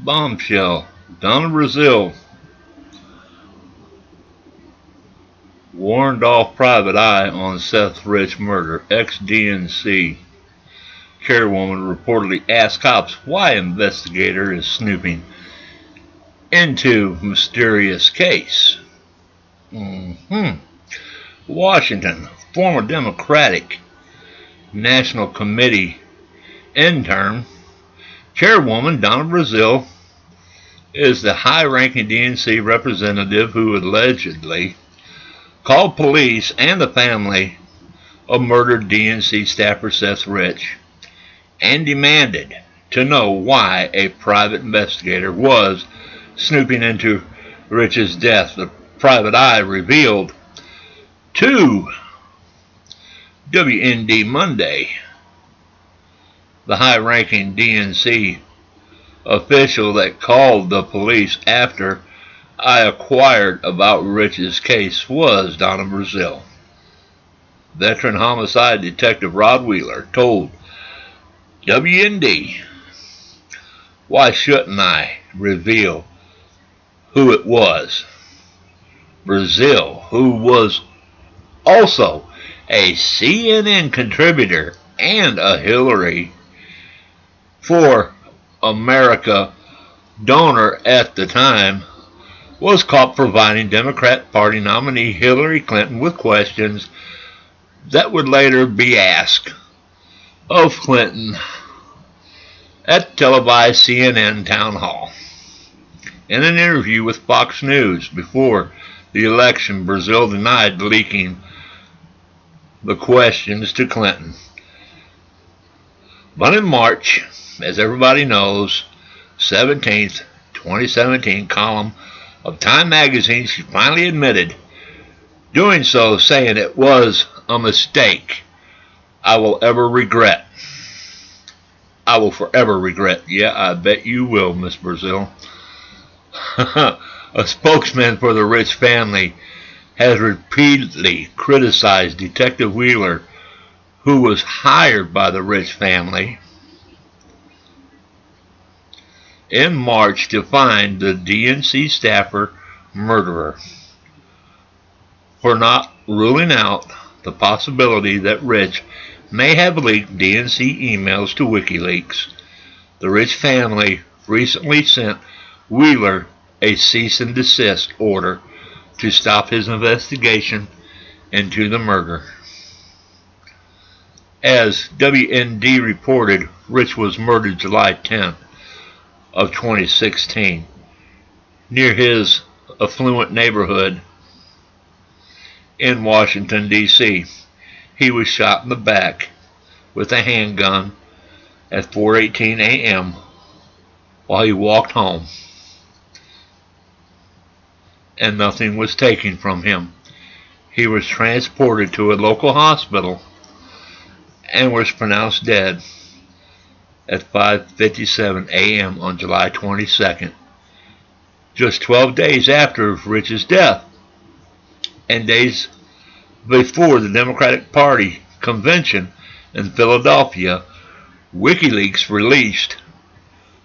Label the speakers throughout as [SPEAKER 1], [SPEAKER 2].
[SPEAKER 1] Bombshell. Donna Brazil warned off private eye on Seth Rich murder. Ex-DNC chairwoman reportedly asked cops why investigator is snooping into mysterious case. Washington. Former Democratic National Committee intern chairwoman Donna Brazil is the high-ranking DNC representative who allegedly called police and the family of murdered DNC staffer Seth Rich and demanded to know why a private investigator was snooping into Rich's death. The private eye revealed to WND Monday the high-ranking DNC official that called the police after I acquired about Rich's case was Donna Brazil. Veteran homicide detective Rod Wheeler told WND, "Why shouldn't I reveal who it was?" Brazil, who was also a CNN contributor and a Hillary for America donor at the time, was caught providing Democrat Party nominee Hillary Clinton with questions that would later be asked of Clinton at televised CNN town hall. In an interview with Fox News before the election, Brazil denied leaking the questions to Clinton. But in March, as everybody knows, 17th, 2017 column of Time magazine, she finally admitted doing so, saying it was a mistake I will ever regret. I will forever regret. Yeah, I bet you will, Miss Brazil. A spokesman for the Rich family has repeatedly criticized Detective Wheeler, who was hired by the Rich family in March to find the DNC staffer murderer, for not ruling out the possibility that Rich may have leaked DNC emails to WikiLeaks. The Rich family recently sent Wheeler a cease and desist order to stop his investigation into the murder. As WND reported, Rich was murdered July 10th of 2016 near his affluent neighborhood in Washington, D.C. He was shot in the back with a handgun at 4:18 a.m. while he walked home, and nothing was taken from him. He was transported to a local hospital and was pronounced dead at 5:57 a.m. on July 22nd, just 12 days after Rich's death, and days before the Democratic Party convention in Philadelphia. WikiLeaks released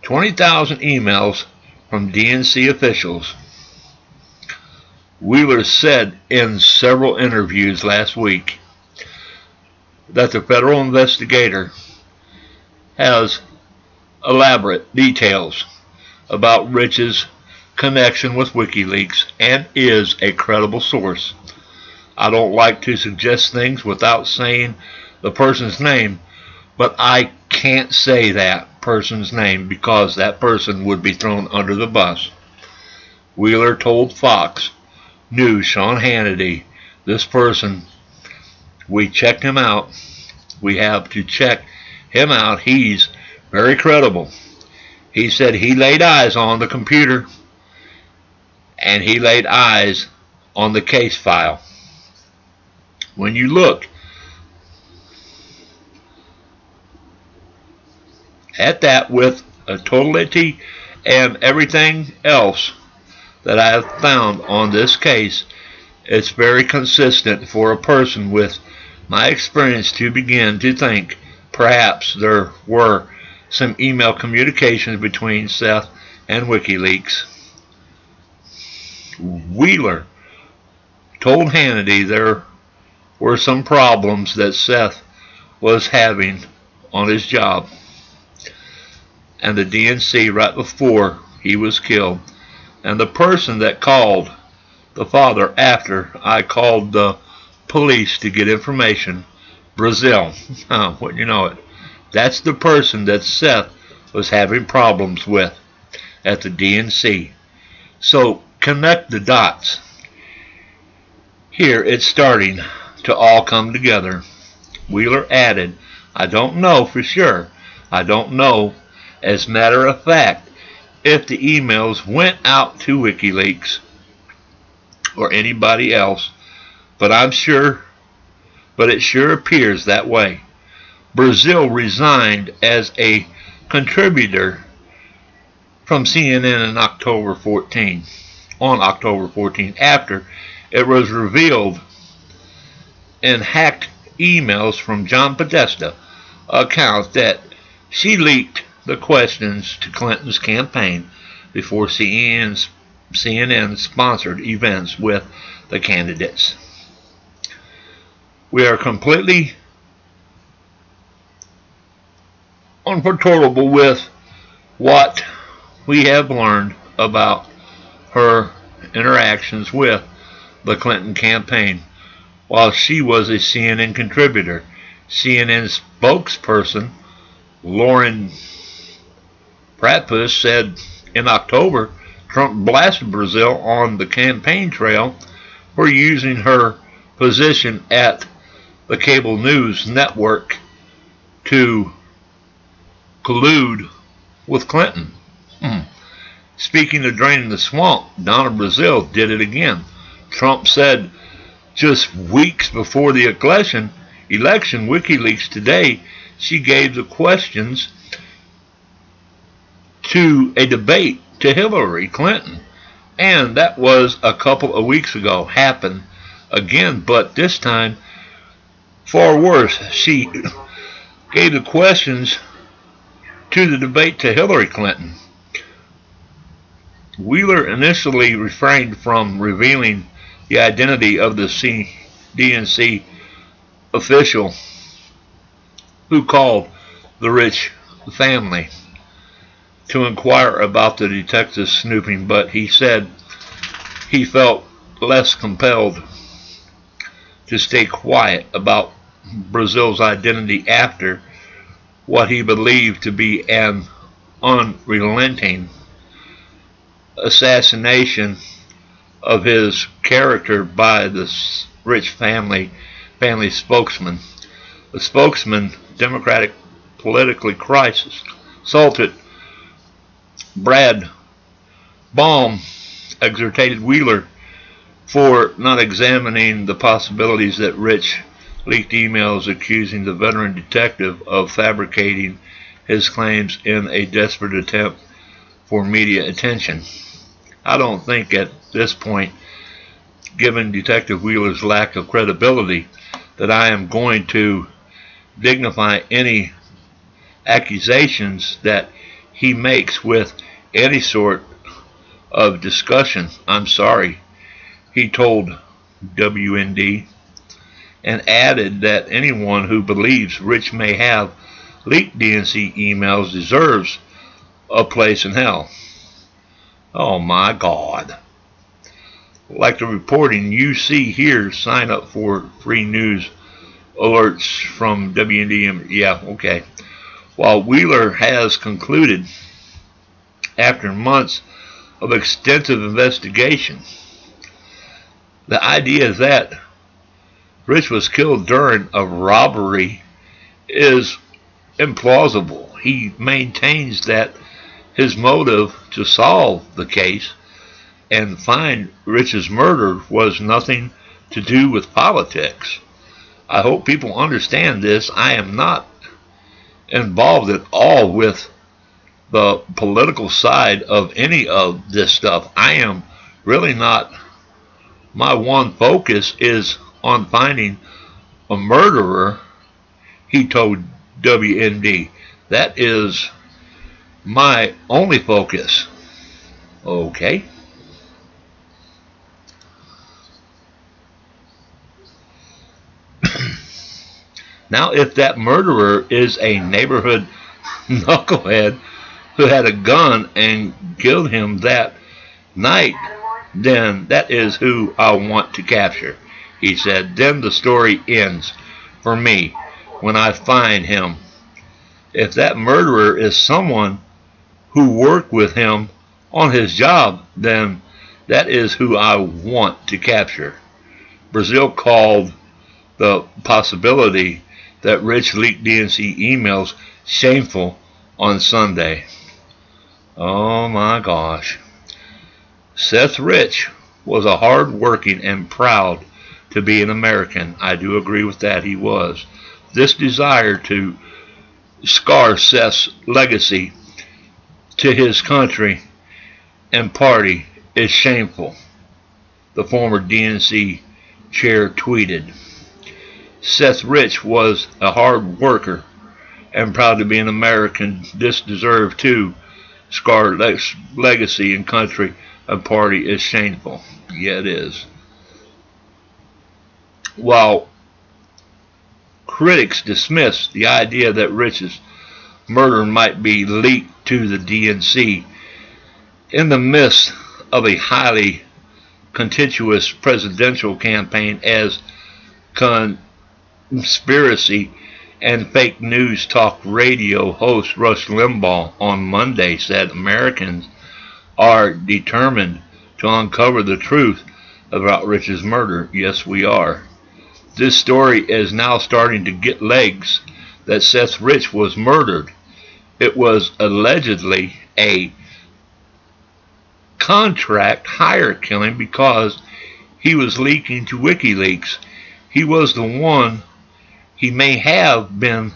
[SPEAKER 1] 20,000 emails from DNC officials. Wheeler said in several interviews last week that the federal investigator has elaborate details about Rich's connection with WikiLeaks and is a credible source. I don't like to suggest things without saying the person's name, but I can't say that person's name because that person would be thrown under the bus. Wheeler told Fox News Sean Hannity, "This person, we checked him out. We have to check him out. He's very credible. He said he laid eyes on the computer and he laid eyes on the case file." When you look at that with a totality and everything else that I have found on this case, it's very consistent for a person with my experience to begin to think perhaps there were some email communications between Seth and WikiLeaks, Wheeler told Hannity there were some problems that Seth was having on his job, and the DNC right before he was killed, and the person that called the father after I called the police to get information, Brazil, wouldn't you know it, that's the person that Seth was having problems with at the DNC. So connect the dots. Here it's starting to all come together. Wheeler added, I don't know for sure. I don't know, as a matter of fact, if the emails went out to WikiLeaks or anybody else, but it sure appears that way. Brazil resigned as a contributor from CNN on October 14, after it was revealed in hacked emails from John Podesta account that she leaked the questions to Clinton's campaign before CNN sponsored events with the candidates. We are completely unperturbable with what we have learned about her interactions with the Clinton campaign while she was a CNN contributor. CNN spokesperson Lauren Pratpus said in October Trump blasted Brazil on the campaign trail for using her position at the cable news network to collude with Clinton. Speaking of draining the swamp, Donna Brazil did it again. Trump said just weeks before the election, WikiLeaks today, she gave the questions to a debate to Hillary Clinton. And that was a couple of weeks ago. Happened again, but this time far worse. She gave the questions to the debate to Hillary Clinton. Wheeler initially refrained from revealing the identity of the DNC official who called the Rich family to inquire about the detective's snooping, but he said he felt less compelled to stay quiet about Brazil's identity after what he believed to be an unrelenting assassination of his character by the Rich family spokesman. The spokesman, Democratic politically crisis, assaulted Brad Baum, exhorted Wheeler for not examining the possibilities that Rich leaked emails accusing the veteran detective of fabricating his claims in a desperate attempt for media attention. I don't think at this point, given Detective Wheeler's lack of credibility, that I am going to dignify any accusations that he makes with any sort of discussion. I'm sorry, he told WND, and added that anyone who believes Rich may have leaked DNC emails deserves a place in hell. Oh my God. Like the reporting you see here, sign up for free news alerts from WND. Yeah, okay. While Wheeler has concluded, after months of extensive investigation, the idea that Rich was killed during a robbery is implausible. He maintains that his motive to solve the case and find Rich's murder was nothing to do with politics. I hope people understand this. I am not involved at all with the political side of any of this stuff. I am really not. My one focus is on finding a murderer, he told WND. That is my only focus. Okay. Now, if that murderer is a neighborhood knucklehead who had a gun and killed him that night, then that is who I want to capture, he said. Then the story ends for me when I find him. If that murderer is someone who worked with him on his job, then that is who I want to capture. Brazil called the possibility that Rich leaked DNC emails shameful on Sunday. Oh my gosh. Seth Rich was a hard-working and proud to be an American. I do agree with that, he was. This desire to scar Seth's legacy to his country and party is shameful, the former DNC chair tweeted. Seth Rich was a hard worker and proud to be an American. This deserved to scar legacy and country and party is shameful. Yeah, it is. While critics dismiss the idea that Rich's murder might be leaked to the DNC in the midst of a highly contentious presidential campaign as conspiracy and fake news talk radio host Rush Limbaugh on Monday said Americans are determined to uncover the truth about Rich's murder. Yes, we are. This story is now starting to get legs that Seth Rich was murdered. It was allegedly a contract hire killing because he was leaking to WikiLeaks. He was the one. He may have been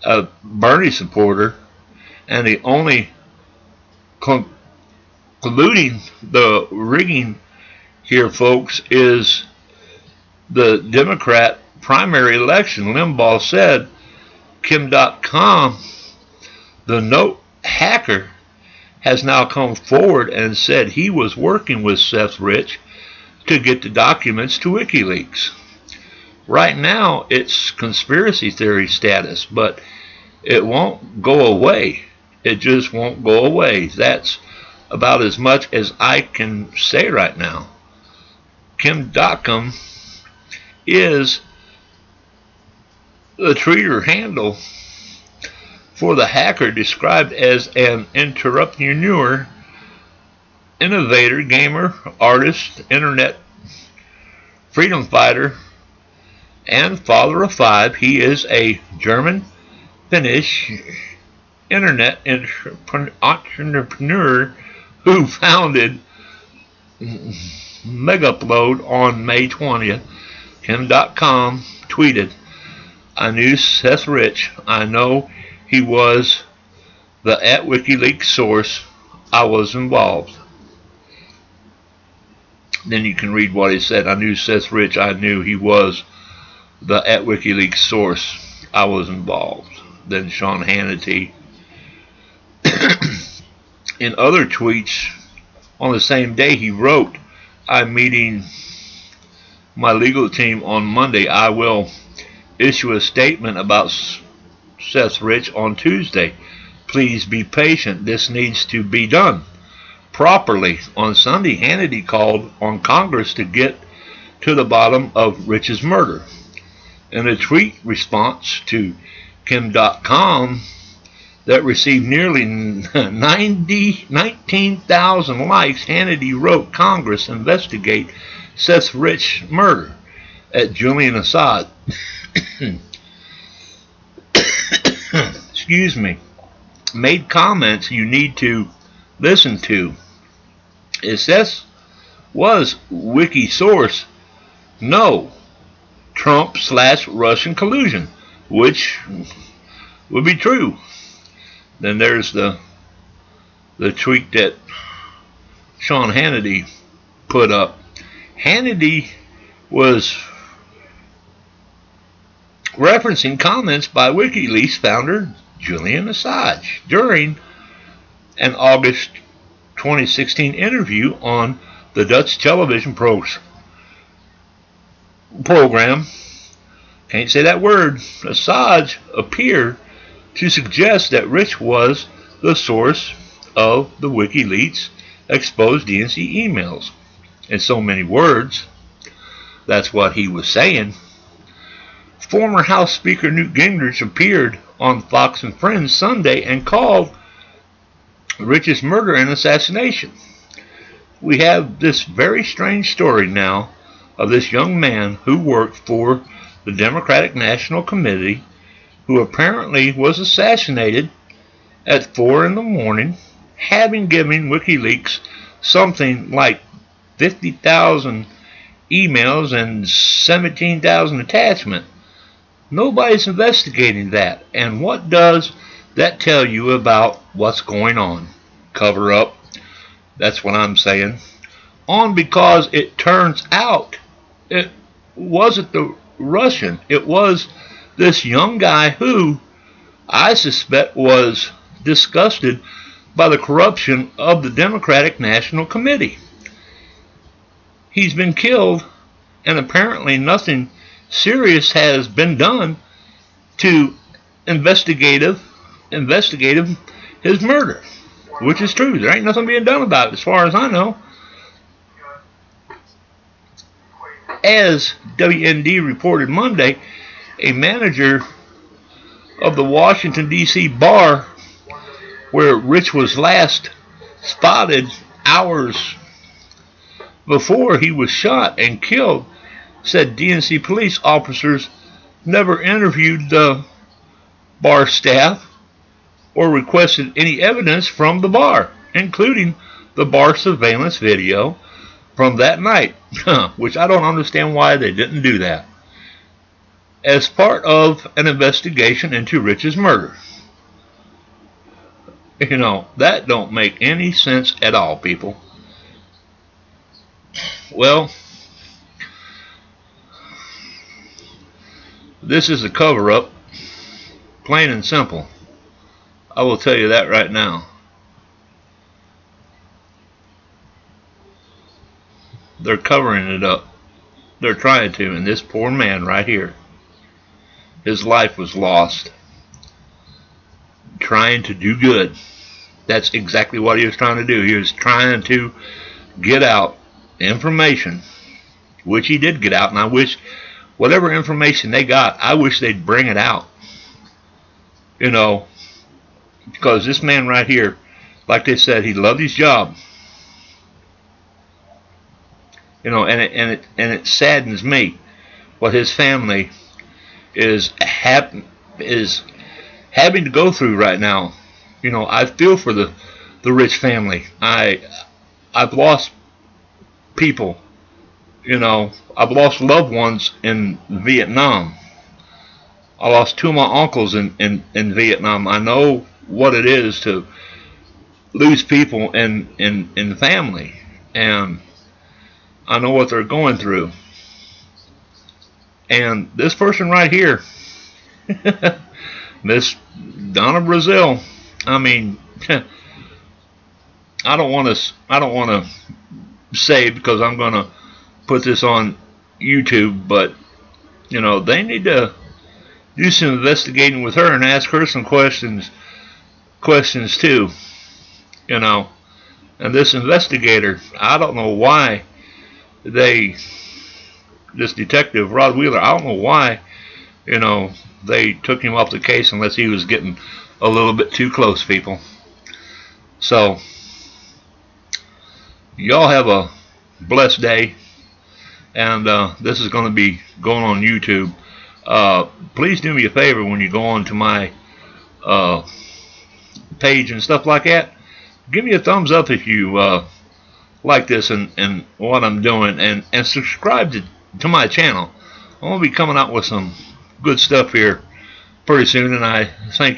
[SPEAKER 1] a Bernie supporter, and the only colluding the rigging here, folks, is the Democrat primary election. Limbaugh said Kim.com, the note hacker, has now come forward and said he was working with Seth Rich to get the documents to WikiLeaks. Right now, it's conspiracy theory status, but it won't go away. It just won't go away. That's about as much as I can say right now. Kim.com is the Twitter handle for the hacker described as an entrepreneur, innovator, gamer, artist, internet freedom fighter, and father of 5. He is a German-Finnish internet entrepreneur who founded Megapload on May 20th. Kim.com tweeted, I knew Seth Rich. I know he was the @WikiLeaks source. I was involved. Then you can read what he said. I knew Seth Rich. I knew he was the @WikiLeaks source. I was involved. Then Sean Hannity. In other tweets on the same day, he wrote, I'm meeting my legal team on Monday. I will issue a statement about Seth Rich on Tuesday. Please be patient. This needs to be done properly. On Sunday, Hannity called on Congress to get to the bottom of Rich's murder. In a tweet response to Kim.com that received nearly 19,000 likes, Hannity wrote, Congress investigate Seth Rich murder at Julian Assad. Excuse me. Made comments you need to listen to. Is Seth was wiki source? No. Trump/Russian collusion, which would be true. Then there's the tweet that Sean Hannity put up. Hannity was referencing comments by WikiLeaks founder Julian Assange during an August 2016 interview on the Dutch television program, can't say that word, Assange appeared to suggest that Rich was the source of the WikiLeaks exposed DNC emails. In so many words, that's what he was saying. Former House Speaker Newt Gingrich appeared on Fox and Friends Sunday and called Rich's murder an assassination. We have this very strange story now of this young man who worked for the Democratic National Committee, who apparently was assassinated at 4 in the morning, having given WikiLeaks something like 50,000 emails and 17,000 attachments. Nobody's investigating that. And what does that tell you about what's going on? Cover up. That's what I'm saying. Because it turns out it wasn't the Russian. It was this young guy who I suspect was disgusted by the corruption of the Democratic National Committee. He's been killed, and apparently nothing serious has been done to investigate his murder, which is true. There ain't nothing being done about it as far as I know. As WND reported Monday, a manager of the Washington, D.C. bar where Rich was last spotted hours before he was shot and killed said DNC police officers never interviewed the bar staff or requested any evidence from the bar, including the bar surveillance video from that night, which I don't understand why they didn't do that, as part of an investigation into Rich's murder. You know, that don't make any sense at all, people. Well, this is a cover-up, plain and simple. I will tell you that right now. They're covering it up. They're trying to, and this poor man right here, his life was lost trying to do good. That's exactly what he was trying to do. He was trying to get out information, which he did get out, and I wish whatever information they got, I wish they'd bring it out. You know, because this man right here, like they said, he loved his job. You know, and it saddens me what his family is having to go through right now. You know, I feel for the Rich family. I've lost people. You know, I've lost loved ones in Vietnam. I lost two of my uncles in Vietnam. I know what it is to lose people in family, and I know what they're going through. And this person right here, Miss Donna Brazil, I mean, I don't want to say, because I'm going to put this on YouTube, but you know, they need to do some investigating with her and ask her some questions too. You know, and this investigator, I don't know why this detective Rod Wheeler, I don't know why, you know, they took him off the case unless he was getting a little bit too close, people. So y'all have a blessed day, and this is going to be going on YouTube. Please do me a favor when you go on to my page and stuff like that. Give me a thumbs up if you like this and what I'm doing, and subscribe to my channel. I'm going to be coming out with some good stuff here pretty soon, and I thank you.